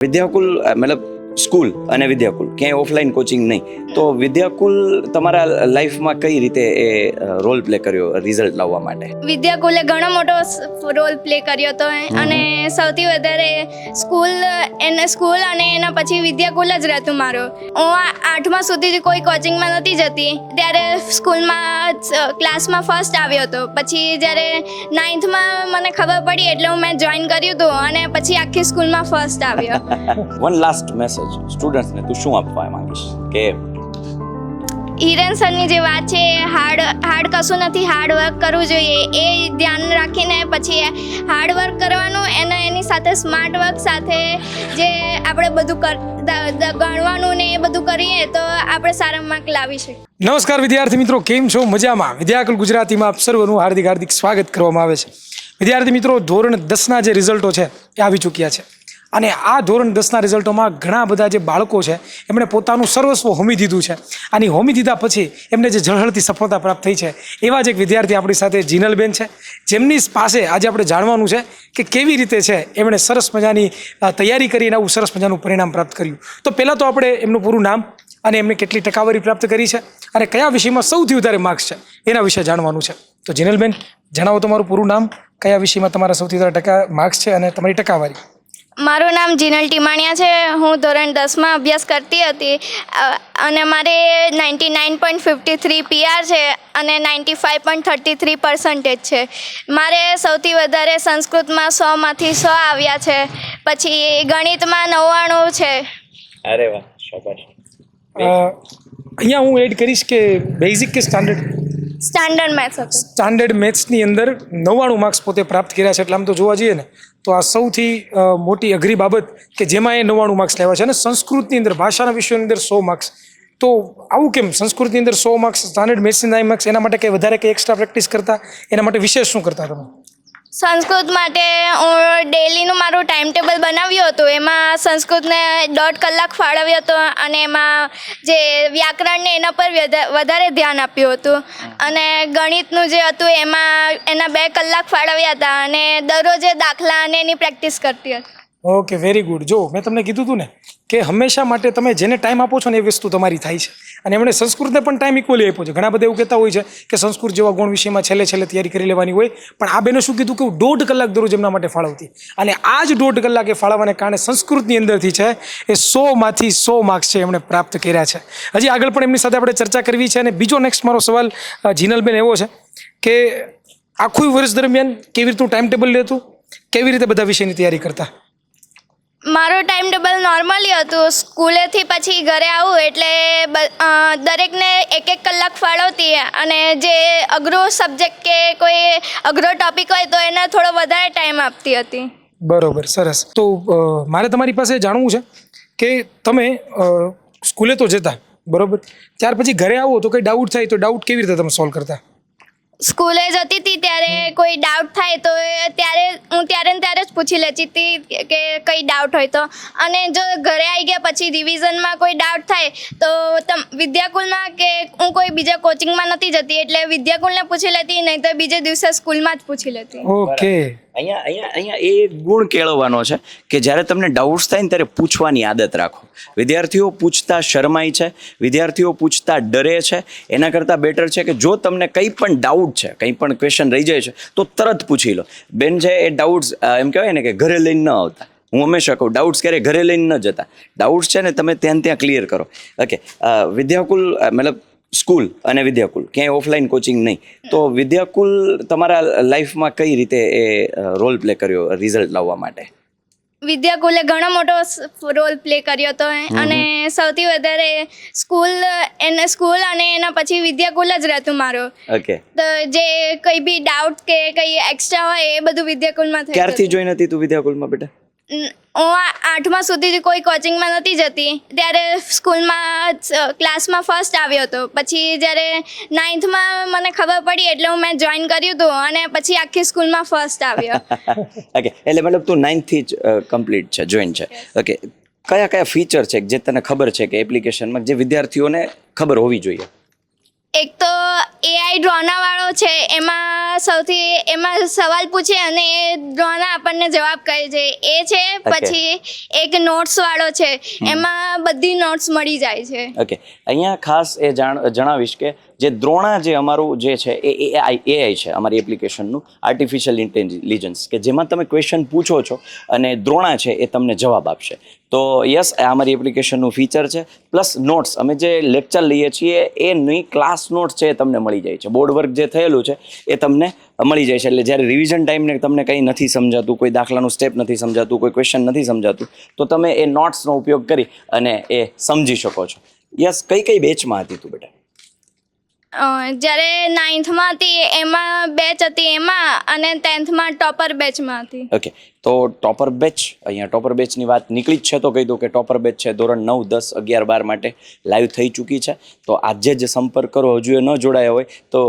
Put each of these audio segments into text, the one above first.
વિદ્યાકુલ મતલબ સ્કૂલ અને વિદ્યાકુલ ક્યાંય ઓફલાઈન કોચિંગ નહીં, તો વિદ્યાકુલ તમારા લાઈફમાં કઈ રીતે એ રોલ પ્લે કર્યો રિઝલ્ટ લાવવા માટે? વિદ્યાકુલે ઘણો મોટો રોલ પ્લે કર્યો હતો અને સૌથી વધારે સ્કૂલ અને એના પછી વિદ્યાકુલ જ રહેતું મારું. હું 8મા સુધી કોઈ કોચિંગમાં નહોતી જતી, ત્યારે સ્કૂલમાં ક્લાસમાં ફર્સ્ટ આવ્યો હતો. પછી જ્યારે 9થમાં મને ખબર પડી એટલે મેં જોઈન કર્યું હતું અને પછી આખી સ્કૂલમાં ફર્સ્ટ આવ્યો. વન લાસ્ટ મેસેજ સ્ટુડન્ટ્સને તું શું આપવા માંગીશ? કે હિરેન સરની જે વાત છે, હાર્ડ કશું નથી, હાર્ડ વર્ક કરવું જોઈએ એ ધ્યાન રાખીને પછી હાર્ડ વર્ક કરવાનું, એની સાથે સ્માર્ટ વર્ક સાથે જે આપણે બધું ગણવાનું ને એ બધું કરીએ તો આપણે સારા માર્ક લાવી શકીએ. નમસ્કાર વિદ્યાર્થી મિત્રો, કેમ છો? મજામાં? વિદ્યાકુલ ગુજરાતીમાં આપ સર્વનું હાર્દિક સ્વાગત કરવામાં આવે છે. વિદ્યાર્થી મિત્રો, ધોરણ 10ના જે રિઝલ્ટો છે એ આવી ચૂક્યા છે અને આ ધોરણ 10ના રિઝલ્ટોમાં ઘણા બધા જે બાળકો છે એમણે પોતાનું સર્વસ્વ હોમી દીધું છે અને હોમી દીધા પછી એમને જે ઝળહળતી સફળતા પ્રાપ્ત થઈ છે, એવા જ એક વિદ્યાર્થી આપણી સાથે જીનલબેન છે, જેમની પાસે આજે આપણે જાણવાનું છે કે કેવી રીતે છે એમણે સરસ મજાની તૈયારી કરીને આવું સરસ મજાનું પરિણામ પ્રાપ્ત કર્યું. તો પહેલાં તો આપણે એમનું પૂરું નામ અને એમને કેટલી ટકાવારી પ્રાપ્ત કરી છે અને કયા વિષયમાં સૌથી વધારે માર્ક્સ છે એના વિશે જાણવાનું છે. તો જીનલબેન, જણાવો તમારું પૂરું નામ, કયા વિષયમાં તમારા સૌથી વધારે માર્ક્સ છે અને તમારી ટકાવારી. મારું નામ જીનલ ટીમાણિયા છે. હું ધોરણ 10માં અભ્યાસ કરતી હતી અને મારે 99.53 PR છે અને 95.33% છે. મારે સૌથી વધારે સંસ્કૃતમાં 100માંથી 100 આવ્યા છે. પછી ગણિતમાં 99 છે. અરે વાહ, શાબાશ. અહીંયા હું એડ કરીશ કે બેઝિક કે સ્ટાન્ડર્ડ મેથ્સ હતું. સ્ટાન્ડર્ડ મેથ્સની અંદર 99 માર્ક્સ પોતે પ્રાપ્ત કર્યા છે. એટલે આમ તો જોવા જઈએ ને તો આ સૌથી મોટી અઘરી બાબત કે જેમાં એ 99 માર્ક્સ લેવા છે. અને સંસ્કૃતની અંદર, ભાષાના વિષયોની અંદર 100 માર્ક્સ. તો આવું કેમ? સંસ્કૃતની અંદર 100 માર્ક્સ, સ્ટાન્ડર્ડ મેથ્સની 9 માર્ક્સ, એના માટે કંઈ વધારે કંઈ એક્સ્ટ્રા પ્રેક્ટિસ કરતા? એના માટે વિશેષ શું કરતા તમે? સંસ્કૃત માટે હું ડેલીનું મારું ટાઈમ ટેબલ બનાવ્યું હતું. એમાં સંસ્કૃતને 1.5 કલાક ફાળવ્યો હતો અને એમાં જે વ્યાકરણને એના પર વધારે ધ્યાન આપ્યું હતું. અને ગણિતનું જે હતું એમાં એના 2 કલાક ફાળવ્યા હતા અને દરરોજે દાખલા અને એની પ્રેક્ટિસ કરતી હતી. Okay, very good. જો મેં તમને કીધું હતું ને કે હંમેશા માટે તમે જેને ટાઈમ આપો છો ને એ વસ્તુ તમારી થાય છે. અને એમણે સંસ્કૃતને પણ ટાઈમ ઇક્વલી આપ્યો છે. ઘણા બધા એવું કહેતા હોય છે કે સંસ્કૃત જેવા ગુણ વિષયમાં છેલ્લે તૈયારી કરી લેવાની હોય, પણ આ બેને શું કીધું કે હું 1.5 કલાક દરરોજ એમના માટે ફાળવતી. અને આ જ 1.5 કલાકે ફાળવવાને કારણે સંસ્કૃતની અંદરથી છે એ 100માંથી 100 માર્ક્સ છે એમણે પ્રાપ્ત કર્યા છે. હજી આગળ પણ એમની સાથે આપણે ચર્ચા કરવી છે. અને બીજો નેક્સ્ટ મારો સવાલ જીનલબેન એવો છે કે આખું વર્ષ દરમિયાન કેવી રીતનું ટાઈમ ટેબલ લેતું, કેવી રીતે બધા વિષયની તૈયારી કરતા? મારું ટાઈમ ટેબલ નોર્મલી હતું. સ્કૂલેથી પછી ઘરે આવું એટલે દરેકને 1-1 કલાક ફાળવતી અને જે અઘરો સબ્જેક્ટ કે કોઈ અઘરો ટોપિક હોય તો એને થોડો વધારે ટાઈમ આપતી હતી. બરોબર, સરસ. તો મારે તમારી પાસે જાણવું છે કે તમે સ્કૂલે તો જતા, બરોબર, ત્યાર પછી ઘરે આવો તો કંઈ ડાઉટ થાય તો ડાઉટ કેવી રીતે તમે સોલ્વ કરતા? સ્કૂલે જતી હતી ત્યારે કોઈ ડાઉટ થાય તો હું ત્યારે જ પૂછી લેતી હતી કે કંઈ ડાઉટ હોય તો. અને જો ઘરે આવી ગયા પછી રિવિઝનમાં કોઈ ડાઉટ થાય તો વિદ્યાકુલમાં કે હું કોઈ બીજા કોચિંગમાં નથી જતી એટલે વિદ્યાકુલને પૂછી લેતી, નહીં તો બીજે દિવસે સ્કૂલમાં જ પૂછી લેતી. ઓકે. અહીંયા એ ગુણ કેળવવાનો છે કે જ્યારે તમને ડાઉટ્સ થાય ને ત્યારે પૂછવાની આદત રાખો. વિદ્યાર્થીઓ પૂછતા શરમાય છે, વિદ્યાર્થીઓ પૂછતા ડરે છે. એના કરતાં બેટર છે કે જો તમને કંઈ પણ ડાઉટ છે, કંઈ પણ ક્વેશ્ચન રહી જાય છે તો તરત પૂછી લો. બેન છે એ ડાઉટ્સ એમ કહેવાય ને કે ઘરે લઈને ન આવતા. હું હંમેશા કહું, ડાઉટ્સ ક્યારે ઘરે લઈને ન જતા. ડાઉટ્સ છે ને તમે ત્યાં ક્લિયર કરો. ઓકે, વિદ્યાકુલ મતલબ સ્કૂલ અને વિદ્યાકુલ ક્યાંય ઓફલાઈન કોચિંગ નહીં, તો વિદ્યાકુલ તમારા લાઈફમાં કઈ રીતે એ રોલ પ્લે કર્યો રિઝલ્ટ લાવવા માટે? વિદ્યાકુલે ઘણો મોટો રોલ પ્લે કર્યો હતો અને સૌથી વધારે સ્કૂલ અને એના પછી વિદ્યાકુલ જ રહેતું મારું. ઓકે. તો જે કંઈ બી ડાઉટ કે કંઈ એક્સ્ટ્રા હોય એ બધું વિદ્યાકુલમાં થઈ. ક્યારથી જોઈન હતી તું વિદ્યાકુલમાં બેટા? હું 8મા સુધી કોઈ કોચિંગમાં નહોતી જતી, ત્યારે સ્કૂલમાં ક્લાસમાં ફર્સ્ટ આવ્યો હતો. પછી જ્યારે 9થમાં મને ખબર પડી એટલે મેં જોઈન કર્યું હતું અને પછી આખી સ્કૂલમાં ફર્સ્ટ આવ્યો. ઓકે, એટલે મતલબ તું 9થથી જ કમ્પ્લીટ છે, જોઈન છે. ઓકે, કયા ફીચર છે જે તને ખબર છે કે એપ્લિકેશનમાં જે વિદ્યાર્થીઓને ખબર હોવી જોઈએ? એક તો એઆઈ ડ્રોનાવાળો છે એમાં સવાલ પૂછે અને એ ડ્રોના આપણને જવાબ કહે છે એ છે. પછી એક નોટ્સવાળો છે એમાં બધી નોટ્સ મળી જાય છે. ઓકે, અહીંયા ખાસ એ જણાવીશ કે જે દ્રોણા જે અમારું જે છે એ એઆઈ છે અમારી એપ્લિકેશનનું, આર્ટિફિશિયલ ઇન્ટેલિજન્સ, કે જેમાં તમે ક્વેશ્ચન પૂછો છો અને દ્રોણા છે એ તમને જવાબ આપશે. તો યસ, આ અમારી એપ્લિકેશનનું ફીચર છે. પ્લસ નોટ્સ, અમે જે લેક્ચર લઈએ છીએ એની ક્લાસ નોટ્સ છે એ તમને મળી જાય છે. બોર્ડ વર્ક જે થયેલું છે એ તમને મળી જાય છે. એટલે જ્યારે રિવિઝન ટાઈમને તમને કંઈ નથી સમજાતું, કોઈ દાખલાનું સ્ટેપ નથી સમજાતું, કોઈ ક્વેશ્ચન નથી સમજાતું, તો તમે એ નોટ્સનો ઉપયોગ કરી અને એ સમજી શકો છો. યસ, કઈ બેચમાં હતી તું બેટા? જ્યારે 9thમાં હતી એમાં બેચ હતી એમાં, અને 10thમાં ટોપર બેચમાં હતી. ઓકે, તો ટોપર બેચ, અહીંયા ટોપર બેચની વાત નીકળી જ છે તો કહી દઉં કે ટોપર બેચ છે ધોરણ 9, 10, 11, 12 માટે લાઈવ થઈ ચૂકી છે. તો આજે જ સંપર્ક કરો. હજુ એ ન જોડાયા હોય તો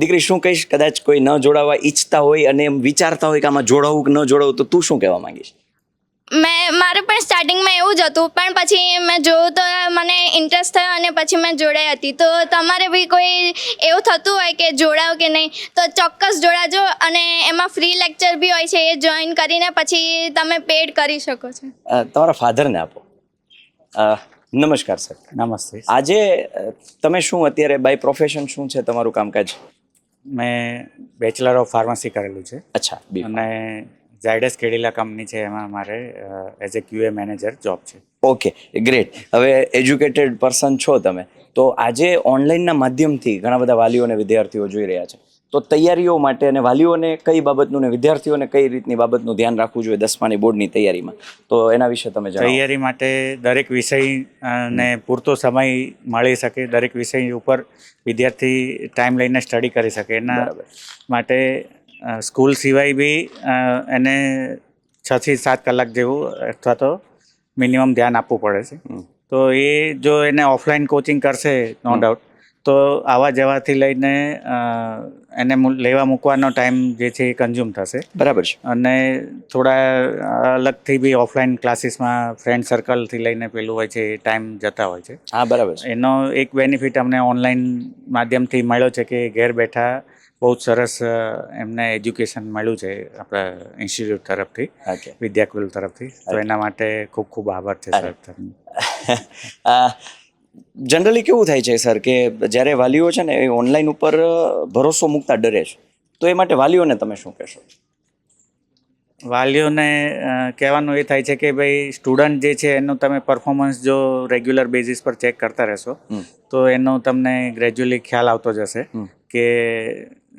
દીકરી શું કહીશ? કદાચ કોઈ ન જોડાવા ઈચ્છતા હોય અને એમ વિચારતા હોય કે આમાં જોડાવું કે ન જોડાવું, તો તું શું કહેવા માંગીશ? મારે પણ સ્ટાર્ટિંગમાં એવું જ હતું, પણ પછી મેં જોયું તો મને ઇન્ટરેસ્ટ થયો અને પછી મેં જોડાઈ હતી. તો તમારે બી કોઈ એવું થતું હોય કે જોડાવ કે નહીં, તો ચોક્કસ જોડાજો. અને એમાં ફ્રી લેક્ચર બી હોય છે, એ જોઈન કરીને પછી તમે પેડ કરી શકો છો. તમારા ફાધરને આપો. નમસ્કાર સર. નમસ્તે. આજે તમે શું અત્યારે બાય પ્રોફેશન શું છે તમારું કામકાજ? મેં બેચલર ઓફ ફાર્મસી કરેલું છે. અચ્છા, બી. અને ઝાયડસ કેડિલા કંપની છે, એમાં મારે as a QA manager job છે. Okay, great. હવે એજ્યુકેટેડ પર્સન છો તમે, તો આજે ઓનલાઈનના માધ્યમથી ઘણા બધા વાલીઓ અને વિદ્યાર્થીઓ જોઈ રહ્યા છે. તો તૈયારીઓ માટે અને વાલીઓને કઈ બાબતનું ને વિદ્યાર્થીઓને કઈ રીતની બાબતનું ધ્યાન રાખવું જોઈએ 10માની બોર્ડની તૈયારીમાં, તો એના વિશે તમે જણાવો. તૈયારી માટે દરેક વિષય ને પૂરતો સમય મળી શકે, દરેક વિષય ઉપર વિદ્યાર્થી ટાઈમ લઈને સ્ટડી કરી શકે. એના માટે સ્કૂલ સિવાય બી એને 6 થી 7 કલાક જેવું અથવા તો મિનિમમ ધ્યાન આપવું પડે છે. તો એ જો એને ઓફલાઈન કોચિંગ કરશે નો ડાઉટ, તો આવવા જવાથી લઈને એને લેવા મૂકવાનો ટાઈમ જે છે એ કન્ઝ્યુમ થશે. બરાબર છે. અને થોડા અલગથી બી ઓફલાઈન ક્લાસીસમાં ફ્રેન્ડ સર્કલથી લઈને પેલું હોય છે એ ટાઈમ જતા હોય છે. હા, બરાબર છે. એનો એક બેનિફિટ અમને ઓનલાઈન માધ્યમથી મળ્યો છે કે ઘેર બેઠા બહુ જ સરસ એમને એજ્યુકેશન મળ્યું છે આપણા ઇન્સ્ટિટ્યૂટ તરફથી, વિદ્યાકુલ તરફથી. તો એના માટે ખૂબ ખૂબ આભાર છે સર. જનરલી કેવું થાય છે સર કે જ્યારે વાલીઓ છે ને એ ઓનલાઈન ઉપર ભરોસો મૂકતા ડરે છે, તો એ માટે વાલીઓને તમે શું કહેશો? વાલીઓને કહેવાનું એ થાય છે કે ભાઈ સ્ટુડન્ટ જે છે એનું તમે પરફોર્મન્સ જો રેગ્યુલર બેઝિસ પર ચેક કરતા રહેશો તો એનો તમને ગ્રેજ્યુઅલી ખ્યાલ આવતો જશે કે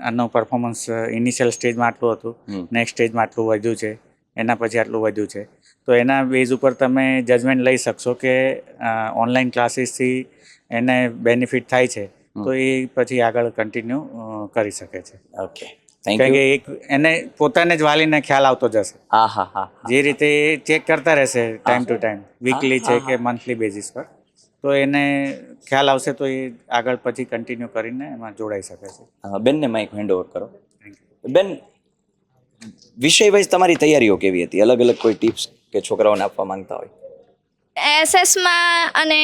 આનું પરફોર્મન્સ ઇનિશિયલ સ્ટેજમાં આટલું હતું, નેક્સ્ટ સ્ટેજમાં આટલું વધ્યું છે, એના પછી આટલું વધ્યું છે. તો એના બેઝ ઉપર તમે જજમેન્ટ લઈ શકશો કે ઓનલાઈન ક્લાસીસથી એને બેનિફિટ થાય છે, તો એ પછી આગળ કન્ટિન્યુ કરી શકે છે. ઓકે, કારણ કે એક એને પોતાને જ વાલીને ખ્યાલ આવતો જશે. જે રીતે ચેક કરતા રહેશે ટાઈમ ટુ ટાઈમ, વીકલી છે કે મંથલી બેઝિસ પર, તો એને ખ્યાલ આવશે તો એ આગળ પછી કન્ટિન્યુ કરીને એમાં જોડાઈ શકે છે. બેનને માઇક હેન્ડ ઓવર કરો. બેન, વિષય વાઇઝ તમારી તૈયારીઓ કેવી હતી? અલગ અલગ કોઈ ટિપ્સ કે છોકરાઓને આપવા માંગતા હોય? એસએસમાં અને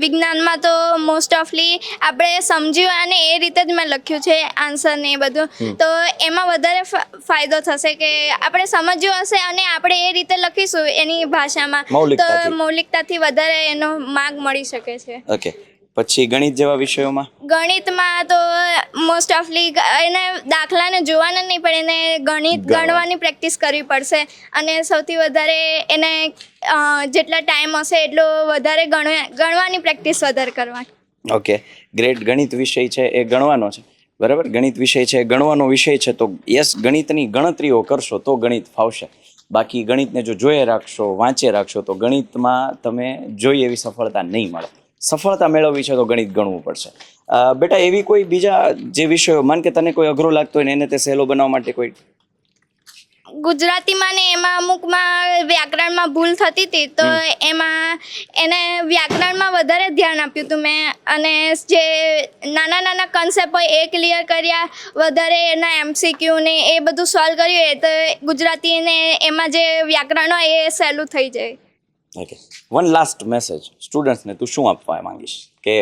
વિજ્ઞાનમાં તો મોસ્ટ ઓફલી આપણે સમજ્યું અને એ રીતે જ મેં લખ્યું છે આન્સર ને એ બધું, તો એમાં વધારે ફાયદો થશે કે આપણે સમજ્યું હશે અને આપણે એ રીતે લખીશું એની ભાષામાં, તો મૌલિકતાથી વધારે એનો માર્ક મળી શકે છે. ઓકે, પછી ગણિત જેવા વિષયોમાં? ગણિતમાં તો મોસ્ટ ઓફલી એને દાખલાને જોવાના નહીં પણ એને ગણિત ગણવાની પ્રેક્ટિસ કરવી પડશે. અને સૌથી વધારે એને જેટલા ટાઈમ હશે એટલો વધારે ગણવાની પ્રેક્ટિસ વધારે કરવાની. Okay, great. ગણિત વિષય છે એ ગણવાનો છે, બરાબર? ગણિત વિષય છે, ગણવાનો વિષય છે, તો યસ, ગણિતની ગણતરીઓ કરશો તો ગણિત ફાવશે. બાકી ગણિતને જો જોઈએ રાખશો, વાંચે રાખશો, તો ગણિતમાં તમે જોઈએ એવી સફળતા નહીં મળે. સફળતા મેળવવી છે તો ગણિત ગણવું પડશે. બેટા, એવી કોઈ બીજા જે વિષયો, માન કે તને કોઈ અઘરો લાગતો હોય ને એને તે સહેલો બનાવવા માટે કોઈ? ગુજરાતીમાં ને એમાં અમુકમાં વ્યાકરણમાં ભૂલ થતી હતી, તો એમાં એને વ્યાકરણમાં વધારે ધ્યાન આપ્યું હતું મેં. અને જે નાના નાના કન્સેપ્ટ હોય એ ક્લિયર કર્યા, વધારે એના MCQ ને એ બધું સોલ્વ કર્યું. એ તો ગુજરાતી ને એમાં જે વ્યાકરણ હોય એ સહેલું થઈ જાય. ઓકે, વન લાસ્ટ મેસેજ સ્ટુડન્ટ્સને તું શું આપવા માંગીશ? કે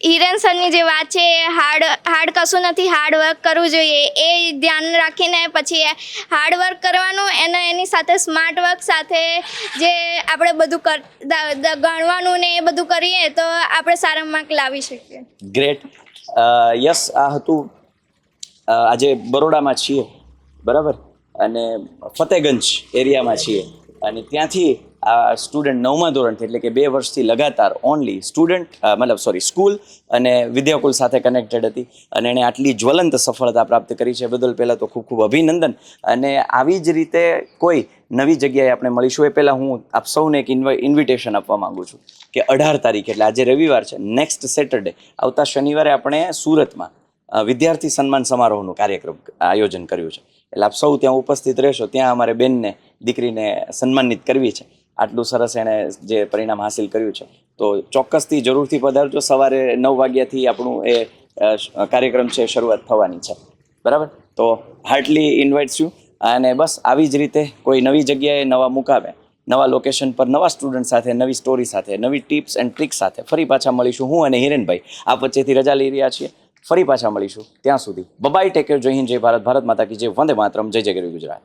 હિરેન સરની જે વાત છે એ હાર્ડ કશું નથી, હાર્ડ વર્ક કરવું જોઈએ એ ધ્યાન રાખીને પછી હાર્ડ વર્ક કરવાનું અને એની સાથે સ્માર્ટ વર્ક સાથે જે આપણે બધું ગણવાનું ને એ બધું કરીએ તો આપણે સારા માર્ક લાવી શકીએ. ગ્રેટ. યસ, આ હતું. આજે બરોડામાં છીએ, બરાબર, અને ફતેગંજ એરિયામાં છીએ, અને ત્યાંથી આ સ્ટુડન્ટ 9મા ધોરણથી એટલે કે 2 વર્ષથી લગાતાર ઓનલી સ્કૂલ અને વિદ્યાકુલ સાથે કનેક્ટેડ હતી, અને એણે આટલી જ્વલંત સફળતા પ્રાપ્ત કરી છે. બદલ પહેલાં તો ખૂબ ખૂબ અભિનંદન. અને આવી જ રીતે કોઈ નવી જગ્યાએ આપણે મળીશું એ પહેલાં હું આપ સૌને એક ઇન્વિટેશન આપવા માંગુ છું કે 18 તારીખ એટલે આજે રવિવાર છે, નેક્સ્ટ સેટરડે આવતા શનિવારે આપણે સુરતમાં વિદ્યાર્થી સન્માન સમારોહનું કાર્યક્રમ આયોજન કર્યું છે. એટલે આપ સૌ ત્યાં ઉપસ્થિત રહેશો. ત્યાં અમારે બેનને, દીકરીને સન્માનિત કરવી છે. આટલું સરસ એણે જે પરિણામ હાસિલ કર્યું છે, તો ચોક્કસથી જરૂરથી પધારજો. સવારે 9 વાગ્યાથી આપણું એ કાર્યક્રમ છે શરૂઆત થવાની છે, બરાબર. તો હાર્ટલી ઇન્વાઇટ્સ યુ. અને બસ આવી જ રીતે કોઈ નવી જગ્યાએ, નવા મુકામે, નવા લોકેશન પર, નવા સ્ટુડન્ટ સાથે, નવી સ્ટોરી સાથે, નવી ટિપ્સ એન્ડ ટ્રિક્સ સાથે ફરી પાછા મળીશું. હું અને હિરેનભાઈ આ વચ્ચેથી રજા લઈ રહ્યા છીએ. ફરી પાછા મળીશું. ત્યાં સુધી બાય, ટેક કેર, જય હિન્દ, જય ભારત, ભારત માતા કી જય, વંદે માતરમ, જય જય ગરવી ગુજરાત.